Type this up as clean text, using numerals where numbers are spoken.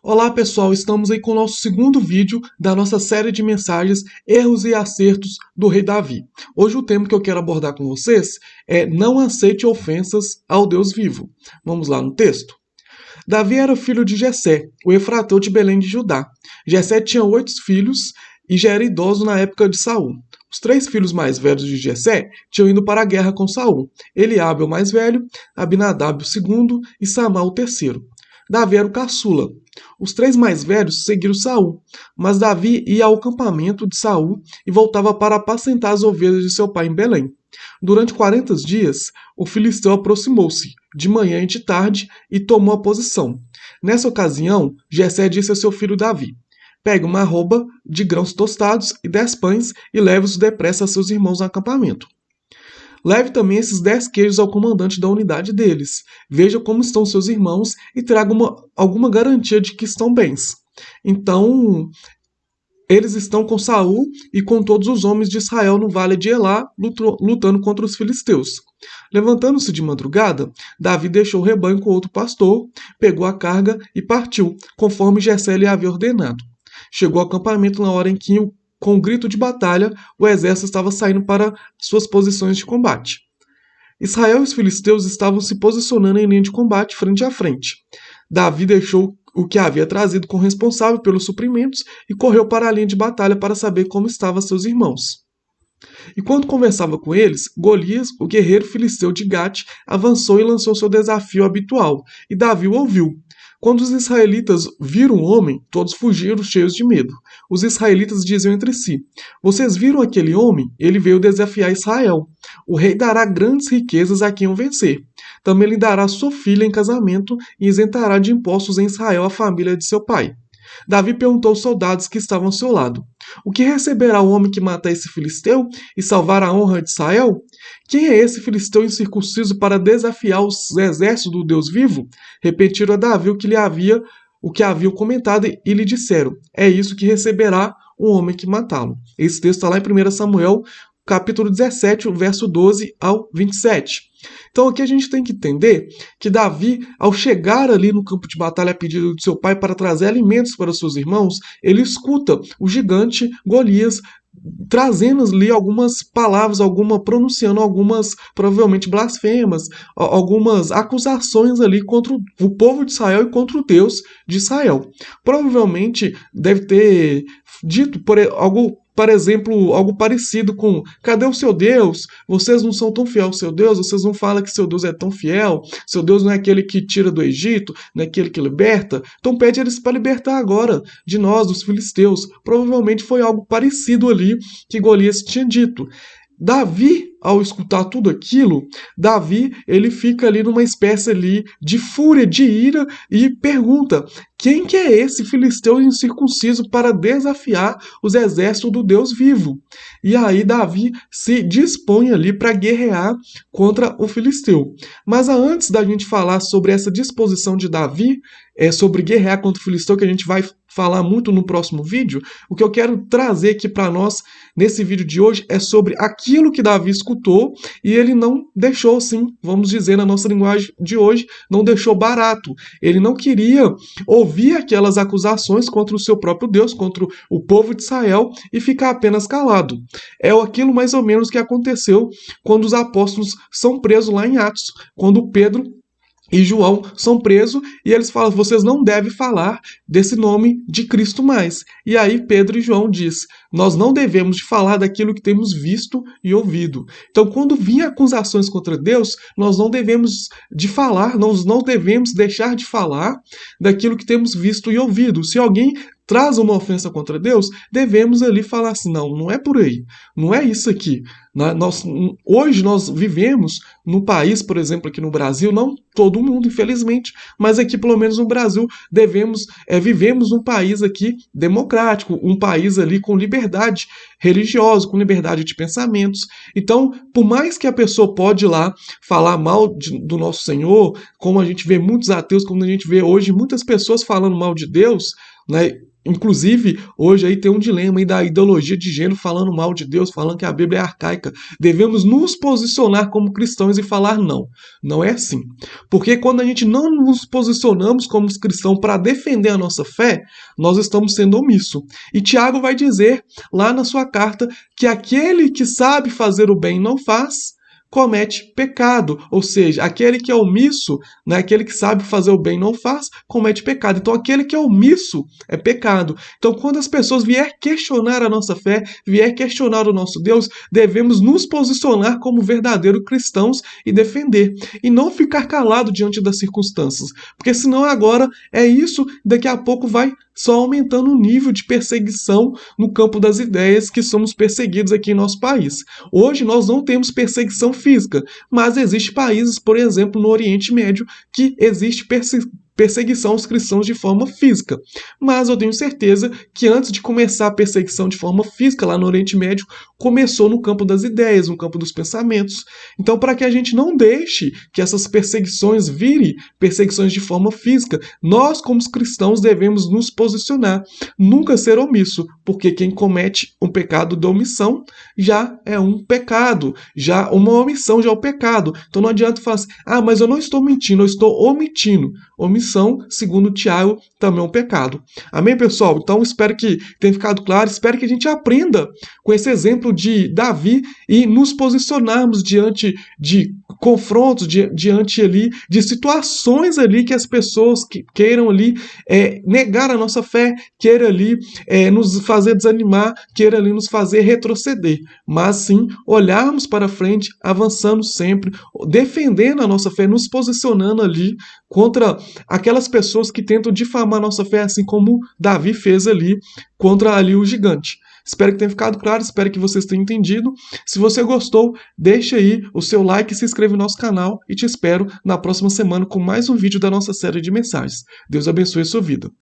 Olá pessoal, estamos aí com o nosso segundo vídeo da nossa série de mensagens Erros e Acertos do Rei Davi. Hoje o tema que eu quero abordar com vocês é não aceite ofensas ao Deus vivo. Vamos lá no texto. Davi era filho de Jessé, o efrateu de Belém de Judá. Jessé tinha 8 filhos e já era idoso na época de Saul. Os 3 filhos mais velhos de Jessé tinham ido para a guerra com Saul. Eliabe o mais velho, Abinadab o segundo e Samá o terceiro. Davi era o caçula. Os 3 mais velhos seguiram Saul, mas Davi ia ao acampamento de Saul e voltava para apacentar as ovelhas de seu pai em Belém. Durante 40 dias, o filisteu aproximou-se, de manhã e de tarde, e tomou a posição. Nessa ocasião, Jessé disse a seu filho Davi: pegue uma arroba de grãos tostados e 10 pães e leve-os depressa a seus irmãos no acampamento. Leve também esses 10 queijos ao comandante da unidade deles. Veja como estão seus irmãos e traga alguma garantia de que estão bens. Então, eles estão com Saul e com todos os homens de Israel no vale de Elá, lutando contra os filisteus. Levantando-se de madrugada, Davi deixou o rebanho com outro pastor, pegou a carga e partiu, conforme Jessé lhe havia ordenado. Chegou ao acampamento na hora em que com um grito de batalha, o exército estava saindo para suas posições de combate. Israel e os filisteus estavam se posicionando em linha de combate frente a frente. Davi deixou o que havia trazido com o responsável pelos suprimentos e correu para a linha de batalha para saber como estavam seus irmãos. Enquanto conversava com eles, Golias, o guerreiro filisteu de Gate, avançou e lançou seu desafio habitual, e Davi o ouviu. Quando os israelitas viram o homem, todos fugiram cheios de medo. Os israelitas diziam entre si: vocês viram aquele homem? Ele veio desafiar Israel. O rei dará grandes riquezas a quem o vencer. Também lhe dará sua filha em casamento e isentará de impostos em Israel a família de seu pai. Davi perguntou aos soldados que estavam ao seu lado: o que receberá o homem que matar esse filisteu e salvar a honra de Israel? Quem é esse filisteu incircunciso para desafiar os exércitos do Deus vivo? Repetiram a Davi o que haviam comentado e lhe disseram: é isso que receberá o homem que matá-lo. Esse texto está lá em 1 Samuel, capítulo 17, o verso 12 ao 27. Então aqui a gente tem que entender que Davi, ao chegar ali no campo de batalha a pedido de seu pai para trazer alimentos para seus irmãos, ele escuta o gigante Golias trazendo ali algumas palavras, pronunciando algumas provavelmente blasfemas, algumas acusações ali contra o povo de Israel e contra o Deus de Israel. Provavelmente deve ter dito por exemplo, algo parecido com: cadê o seu Deus? Vocês não são tão fiel ao seu Deus, vocês não falam que seu Deus é tão fiel, seu Deus não é aquele que tira do Egito, não é aquele que liberta, então pede eles para libertar agora de nós, dos filisteus. Provavelmente foi algo parecido ali que Golias tinha dito. Davi, ao escutar tudo aquilo, Davi, ele fica ali numa espécie ali de fúria, de ira, e pergunta: quem que é esse filisteu incircunciso para desafiar os exércitos do Deus vivo? E aí Davi se dispõe ali para guerrear contra o filisteu. Mas antes da gente falar sobre essa disposição de Davi, sobre guerrear contra o filisteu, que a gente vai falar muito no próximo vídeo, o que eu quero trazer aqui para nós nesse vídeo de hoje é sobre aquilo que Davi escutou e ele não deixou, assim, vamos dizer na nossa linguagem de hoje, não deixou barato. Ele não queria ouvir aquelas acusações contra o seu próprio Deus, contra o povo de Israel e ficar apenas calado. É aquilo mais ou menos que aconteceu quando os apóstolos são presos lá em Atos, quando Pedro e João são presos e eles falam: vocês não devem falar desse nome de Cristo mais. E aí Pedro e João diz: nós não devemos de falar daquilo que temos visto e ouvido. Então, quando vinham acusações contra Deus, nós não devemos de falar, nós não devemos deixar de falar daquilo que temos visto e ouvido. Se alguém traz uma ofensa contra Deus, devemos ali falar assim: não, não é por aí, não é isso aqui. Hoje nós vivemos no país, por exemplo, aqui no Brasil, não todo mundo, infelizmente, mas aqui pelo menos no Brasil vivemos num país aqui democrático, um país ali com liberdade religiosa, com liberdade de pensamentos. Então, por mais que a pessoa pode ir lá falar mal do nosso Senhor, como a gente vê muitos ateus, como a gente vê hoje muitas pessoas falando mal de Deus, né? Inclusive, hoje aí tem um dilema aí da ideologia de gênero falando mal de Deus, falando que a Bíblia é arcaica. judaica, devemos nos posicionar como cristãos e falar não. Não é assim. Porque quando a gente não nos posicionamos como cristãos para defender a nossa fé, nós estamos sendo omissos. E Tiago vai dizer lá na sua carta que aquele que sabe fazer o bem e não faz, comete pecado. Ou seja, aquele que é omisso, né, aquele que sabe fazer o bem e não faz, comete pecado. Então, aquele que é omisso é pecado. Então, quando as pessoas vier questionar a nossa fé, vier questionar o nosso Deus, devemos nos posicionar como verdadeiros cristãos e defender. E não ficar calado diante das circunstâncias. Porque senão agora é isso, daqui a pouco vai só aumentando o nível de perseguição no campo das ideias que somos perseguidos aqui em nosso país. Hoje nós não temos perseguição física, mas existem países, por exemplo, no Oriente Médio, que existe perseguição aos cristãos de forma física. Mas eu tenho certeza que antes de começar a perseguição de forma física lá no Oriente Médio, começou no campo das ideias, no campo dos pensamentos. Então, para que a gente não deixe que essas perseguições virem perseguições de forma física, nós, como cristãos, devemos nos posicionar, nunca ser omisso, porque quem comete um pecado de omissão já é um pecado, já uma omissão já é um pecado. Então não adianta falar assim, mas eu não estou mentindo, eu estou omitindo. Omissão, segundo Tiago, também é um pecado. Amém, pessoal? Então espero que tenha ficado claro, espero que a gente aprenda com esse exemplo de Davi e nos posicionarmos diante de confrontos, diante ali de situações ali que as pessoas que queiram ali negar a nossa fé, queiram ali nos fazer desanimar, queiram ali nos fazer retroceder. Mas sim, olharmos para frente, avançando sempre, defendendo a nossa fé, nos posicionando ali contra aquelas pessoas que tentam difamar a nossa fé, assim como Davi fez ali contra ali o gigante. Espero que tenha ficado claro, espero que vocês tenham entendido. Se você gostou, deixa aí o seu like e se inscreva no nosso canal e te espero na próxima semana com mais um vídeo da nossa série de mensagens. Deus abençoe a sua vida.